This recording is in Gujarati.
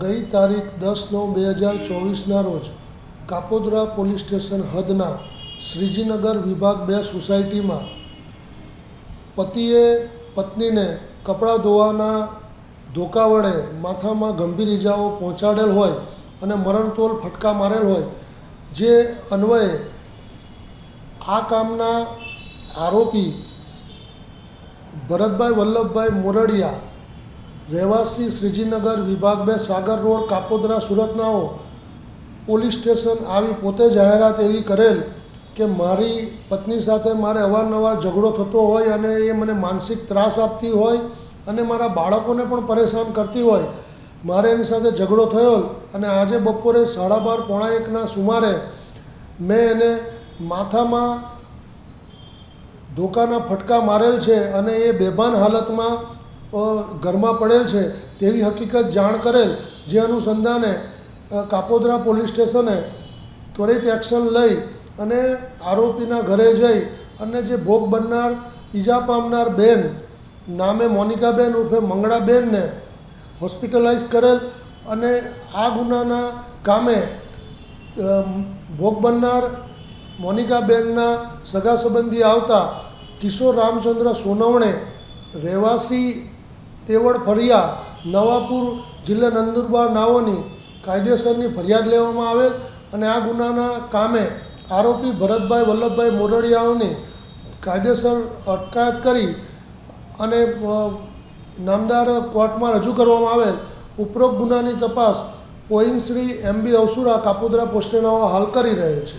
ગઈ તારીખ 10/9/2024ના રોજ કાપોદ્રા પોલીસ સ્ટેશન હદના શ્રીજીનગર વિભાગ 2 સોસાયટીમાં પતિએ પત્નીને કપડાં ધોવાના ધોકા વડે માથામાં ગંભીર ઇજાઓ પહોંચાડેલ હોય અને મરણતોલ ફટકા મારેલ હોય, જે અન્વયે આ કામના આરોપી ભરતભાઈ વલ્લભભાઈ મોરડિયા, રહેવાસી શ્રીજીનગર વિભાગ 2 સાગર રોડ કાપોદ્રા સુરતનાઓ પોલીસ સ્ટેશન આવી પોતે જાહેરાત એવી કરેલ કે મારી પત્ની સાથે મારે અવારનવાર ઝઘડો થતો હોય અને એ મને માનસિક ત્રાસ આપતી હોય અને મારા બાળકોને પણ પરેશાન કરતી હોય. મારે એની સાથે ઝઘડો થયો અને આજે બપોરે 12:30-1ના સુમારે મેં એને માથામાં ધોકાના ફટકા મારેલ છે અને એ બેભાન હાલતમાં ઘરમાં પડેલ છે તેવી હકીકત જાણ કરેલ, જે અનુસંધાને કાપોદ્રા પોલીસ સ્ટેશને ત્વરિત એક્શન લઈ અને આરોપીના ઘરે જઈ અને જે ભોગ બનનાર ઈજા પામનાર બેન નામે મોનિકાબેન ઉર્ફે મંગળાબેનને હોસ્પિટલાઇઝ કરેલ અને આ ગુનાના કામે ભોગ બનનાર મોનિકાબેનના સગા સંબંધી આવતા કિશોર રામચંદ્ર સોનવણે, રહેવાસી તેવડ ફળિયા, નવાપુર, જિલ્લા નંદુરબાર નાઓની કાયદેસરની ફરિયાદ લેવામાં આવેલ અને આ ગુનાના કામે આરોપી ભરતભાઈ વલ્લભભાઈ મોરડિયાઓની કાયદેસર અટકાયત કરી અને નામદાર કોર્ટમાં રજૂ કરવામાં આવેલ. ઉપરોક્ત ગુનાની તપાસ પોઈન્ટ શ્રી MB અવસુરા કાપોદ્રા પોસ્ટેનાઓ હાલ કરી રહેલ છે.